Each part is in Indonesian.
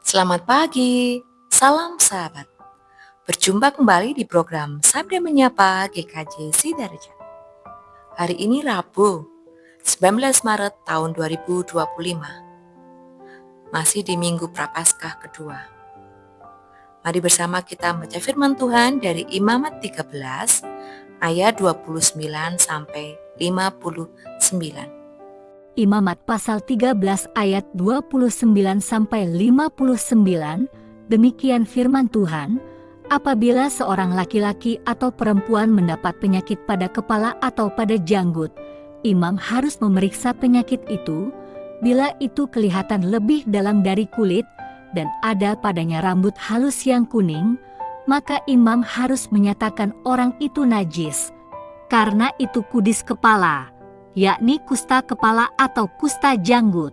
Selamat pagi, salam sahabat. Berjumpa kembali di program Sabda Menyapa GKJ Sidarja. Hari ini Rabu, 19 Maret tahun 2025. Masih di Minggu Prapaskah kedua. Mari bersama kita membaca firman Tuhan dari Imamat 13 ayat 29 sampai 59. Imamat pasal 13 ayat 29 sampai 59, demikian firman Tuhan, apabila seorang laki-laki atau perempuan mendapat penyakit pada kepala atau pada janggut, imam harus memeriksa penyakit itu. Bila itu kelihatan lebih dalam dari kulit dan ada padanya rambut halus yang kuning, maka imam harus menyatakan orang itu najis, karena itu kudis kepala, yakni kusta kepala atau kusta janggut.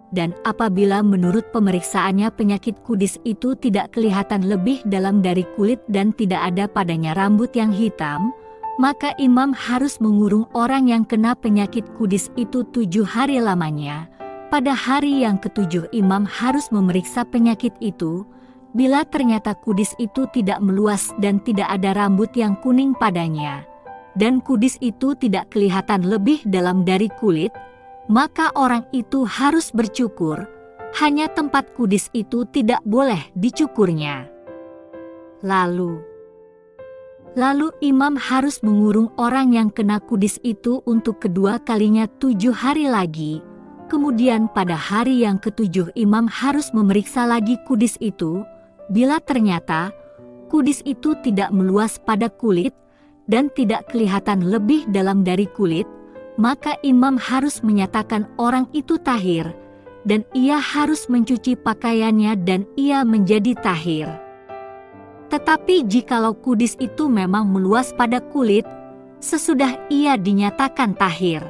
Dan apabila menurut pemeriksaannya penyakit kudis itu tidak kelihatan lebih dalam dari kulit dan tidak ada padanya rambut yang hitam, maka imam harus mengurung orang yang kena penyakit kudis itu 7 hari lamanya. Pada hari yang ketujuh imam harus memeriksa penyakit itu. Bila ternyata kudis itu tidak meluas dan tidak ada rambut yang kuning padanya, dan kudis itu tidak kelihatan lebih dalam dari kulit, maka orang itu harus bercukur. Hanya tempat kudis itu tidak boleh dicukurnya. Lalu imam harus mengurung orang yang kena kudis itu untuk kedua kalinya 7 hari lagi. Kemudian pada hari yang ketujuh imam harus memeriksa lagi kudis itu. Bila ternyata kudis itu tidak meluas pada kulit dan tidak kelihatan lebih dalam dari kulit, maka imam harus menyatakan orang itu tahir, dan ia harus mencuci pakaiannya dan ia menjadi tahir. Tetapi jikalau kudis itu memang meluas pada kulit, sesudah ia dinyatakan tahir,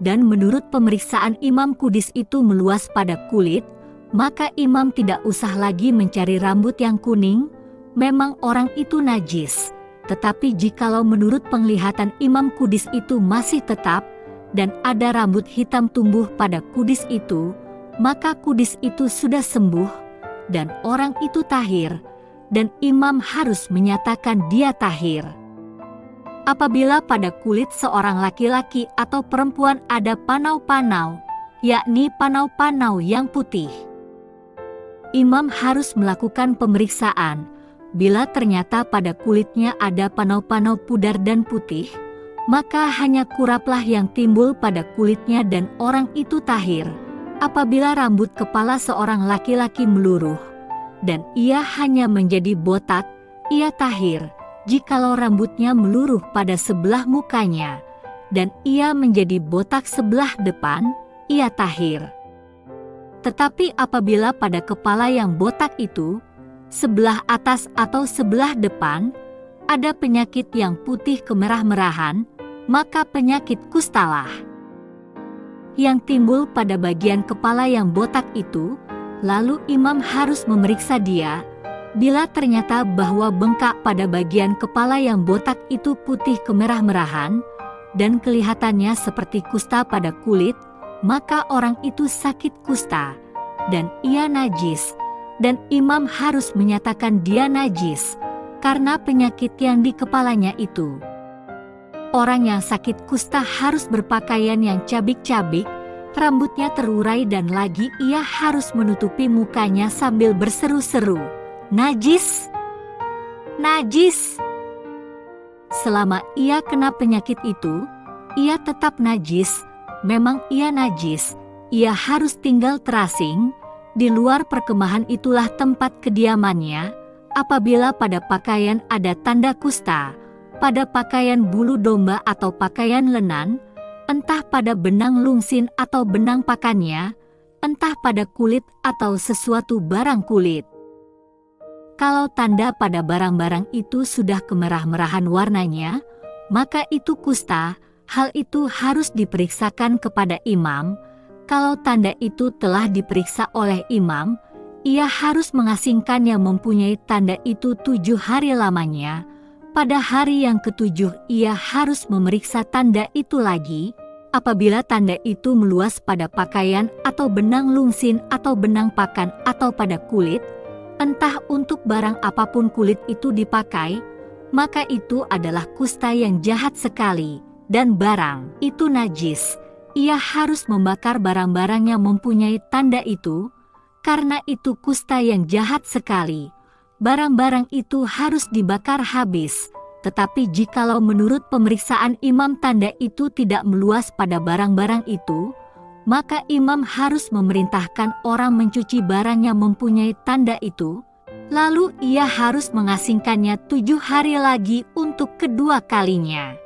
dan menurut pemeriksaan imam kudis itu meluas pada kulit, maka imam tidak usah lagi mencari rambut yang kuning, memang orang itu najis. Tetapi jikalau menurut penglihatan imam kudis itu masih tetap, dan ada rambut hitam tumbuh pada kudis itu, maka kudis itu sudah sembuh, dan orang itu tahir, dan imam harus menyatakan dia tahir. Apabila pada kulit seorang laki-laki atau perempuan ada panau-panau, yakni panau-panau yang putih, imam harus melakukan pemeriksaan. Bila ternyata pada kulitnya ada panau-panau pudar dan putih, maka hanya kuraplah yang timbul pada kulitnya dan orang itu tahir. Apabila rambut kepala seorang laki-laki meluruh, dan ia hanya menjadi botak, ia tahir. Jikalau rambutnya meluruh pada sebelah mukanya, dan ia menjadi botak sebelah depan, ia tahir. Tetapi apabila pada kepala yang botak itu, sebelah atas atau sebelah depan, ada penyakit yang putih kemerah-merahan, maka penyakit kustalah yang timbul pada bagian kepala yang botak itu. Lalu imam harus memeriksa dia. Bila ternyata bahwa bengkak pada bagian kepala yang botak itu putih kemerah-merahan, dan kelihatannya seperti kusta pada kulit, maka orang itu sakit kusta, dan ia najis. Dan imam harus menyatakan dia najis, karena penyakit yang di kepalanya itu. Orang yang sakit kusta harus berpakaian yang cabik-cabik, rambutnya terurai dan lagi ia harus menutupi mukanya sambil berseru-seru, "Najis! Najis!" Selama ia kena penyakit itu, ia tetap najis. Memang ia najis, ia harus tinggal terasing. Di luar perkemahan itulah tempat kediamannya. Apabila pada pakaian ada tanda kusta, pada pakaian bulu domba atau pakaian lenan, entah pada benang lungsin atau benang pakannya, entah pada kulit atau sesuatu barang kulit. Kalau tanda pada barang-barang itu sudah kemerah-merahan warnanya, maka itu kusta. Hal itu harus diperiksakan kepada imam. Kalau tanda itu telah diperiksa oleh imam, ia harus mengasingkan yang mempunyai tanda itu 7 hari lamanya. Pada hari yang ketujuh ia harus memeriksa tanda itu lagi. apabila tanda itu meluas pada pakaian atau benang lungsin atau benang pakan atau pada kulit, entah untuk barang apapun kulit itu dipakai, maka itu adalah kusta yang jahat sekali, dan barang itu najis. Ia harus membakar barang-barang yang mempunyai tanda itu, karena itu kusta yang jahat sekali. Barang-barang itu harus dibakar habis. Tetapi jikalau menurut pemeriksaan imam tanda itu tidak meluas pada barang-barang itu, maka imam harus memerintahkan orang mencuci barang yang mempunyai tanda itu, lalu ia harus mengasingkannya 7 hari lagi untuk kedua kalinya.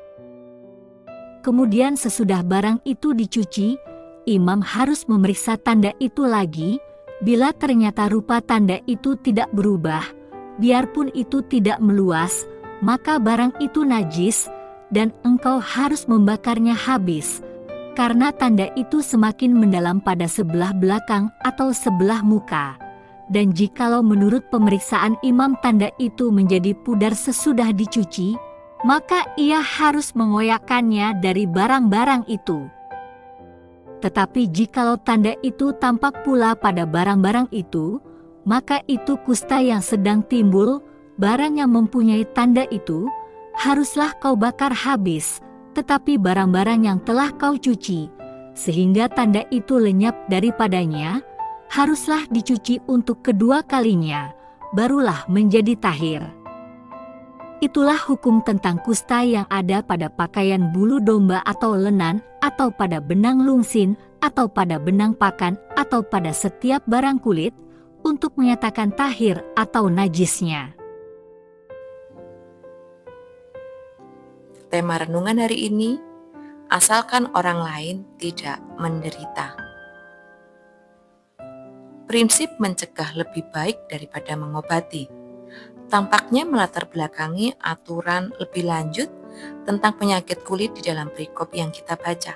Kemudian sesudah barang itu dicuci, imam harus memeriksa tanda itu lagi. Bila ternyata rupa tanda itu tidak berubah, biarpun itu tidak meluas, maka barang itu najis, dan engkau harus membakarnya habis, karena tanda itu semakin mendalam pada sebelah belakang atau sebelah muka. Dan jikalau menurut pemeriksaan imam tanda itu menjadi pudar sesudah dicuci, maka ia harus mengoyakkannya dari barang-barang itu. Tetapi jikalau tanda itu tampak pula pada barang-barang itu, maka itu kusta yang sedang timbul. Barang yang mempunyai tanda itu haruslah kau bakar habis, tetapi barang-barang yang telah kau cuci, sehingga tanda itu lenyap daripadanya, haruslah dicuci untuk kedua kalinya, barulah menjadi tahir. Itulah hukum tentang kusta yang ada pada pakaian bulu domba atau lenan, atau pada benang lungsin, atau pada benang pakan, atau pada setiap barang kulit, untuk menyatakan tahir atau najisnya. Tema renungan hari ini, asalkan orang lain tidak menderita. Prinsip mencegah lebih baik daripada mengobati. Tampaknya melatar belakangi aturan lebih lanjut tentang penyakit kulit di dalam perikop yang kita baca.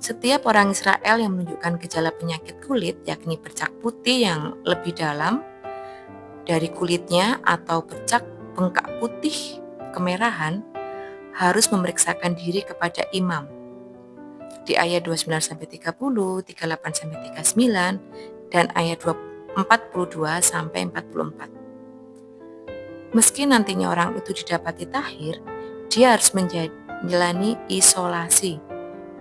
Setiap orang Israel yang menunjukkan gejala penyakit kulit, yakni bercak putih yang lebih dalam dari kulitnya atau bercak bengkak putih kemerahan, harus memeriksakan diri kepada imam. Di ayat 29-30, 38-39, dan ayat 42-44. Meski nantinya orang itu didapati tahir, dia harus menjalani isolasi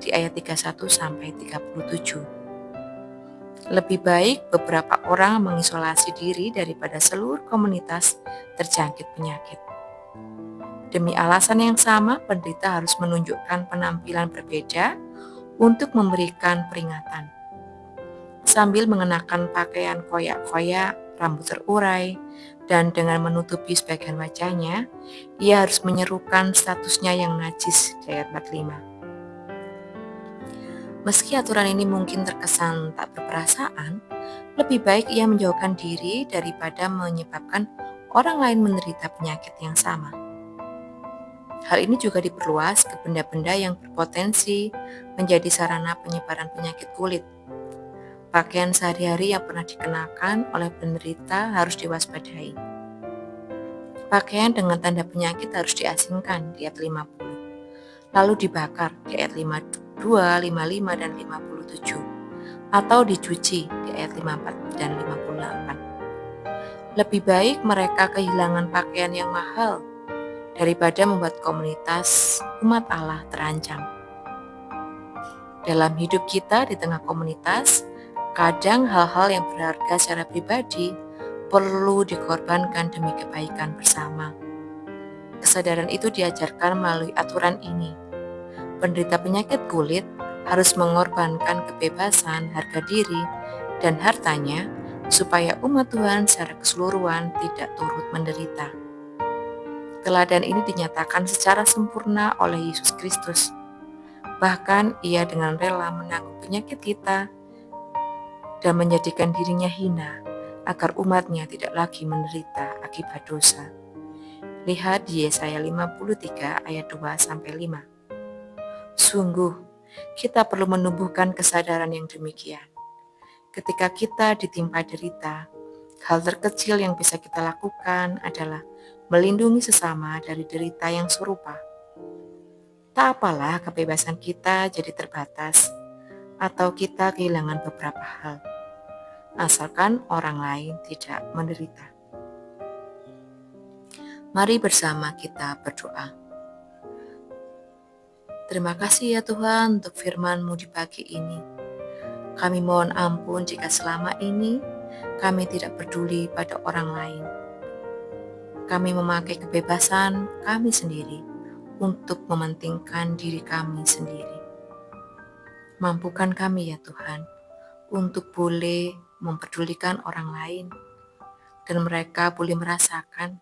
di ayat 31-37. Lebih baik beberapa orang mengisolasi diri daripada seluruh komunitas terjangkit penyakit. Demi alasan yang sama, penderita harus menunjukkan penampilan berbeda untuk memberikan peringatan. Sambil mengenakan pakaian koyak-koyak, rambut terurai, dan dengan menutupi sebagian wajahnya, ia harus menyerukan statusnya yang najis di ayat 45. Meski aturan ini mungkin terkesan tak berperasaan, lebih baik ia menjauhkan diri daripada menyebabkan orang lain menderita penyakit yang sama. Hal ini juga diperluas ke benda-benda yang berpotensi menjadi sarana penyebaran penyakit kulit. Pakaian sehari-hari yang pernah dikenakan oleh penderita harus diwaspadai. Pakaian dengan tanda penyakit harus diasingkan di ayat 50, lalu dibakar di ayat 52, 55, dan 57, atau dicuci di ayat 54 dan 58. Lebih baik mereka kehilangan pakaian yang mahal daripada membuat komunitas umat Allah terancam. Dalam hidup kita di tengah komunitas, kadang hal-hal yang berharga secara pribadi perlu dikorbankan demi kebaikan bersama. Kesadaran itu diajarkan melalui aturan ini. Penderita penyakit kulit harus mengorbankan kebebasan, harga diri, dan hartanya supaya umat Tuhan secara keseluruhan tidak turut menderita. Teladan ini dinyatakan secara sempurna oleh Yesus Kristus. Bahkan ia dengan rela menanggung penyakit kita dan menjadikan dirinya hina agar umatnya tidak lagi menderita akibat dosa. Lihat di Yesaya 53 ayat 2-5. Sungguh, kita perlu menumbuhkan kesadaran yang demikian. Ketika kita ditimpa derita, hal terkecil yang bisa kita lakukan adalah melindungi sesama dari derita yang serupa. Tak apalah kebebasan kita jadi terbatas atau kita kehilangan beberapa hal, asalkan orang lain tidak menderita. Mari bersama kita berdoa. Terima kasih ya Tuhan untuk firman-Mu di pagi ini. Kami mohon ampun jika selama ini kami tidak peduli pada orang lain. Kami memakai kebebasan kami sendiri untuk mementingkan diri kami sendiri. Mampukan kami ya Tuhan untuk boleh mempedulikan orang lain dan mereka boleh merasakan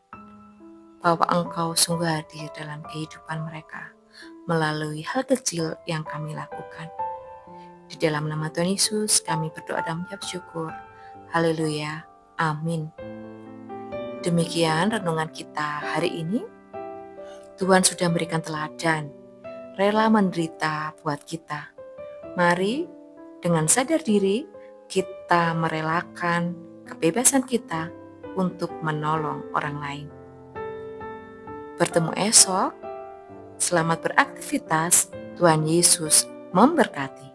bahwa Engkau sungguh hadir dalam kehidupan mereka melalui hal kecil yang kami lakukan. Di dalam nama Tuhan Yesus kami berdoa dan mengucap syukur. Haleluya. Amin. Demikian renungan kita hari ini. Tuhan sudah memberikan teladan, rela menderita buat kita. Mari dengan sadar diri kita merelakan kebebasan kita untuk menolong orang lain. Bertemu esok, selamat beraktivitas, Tuhan Yesus memberkati.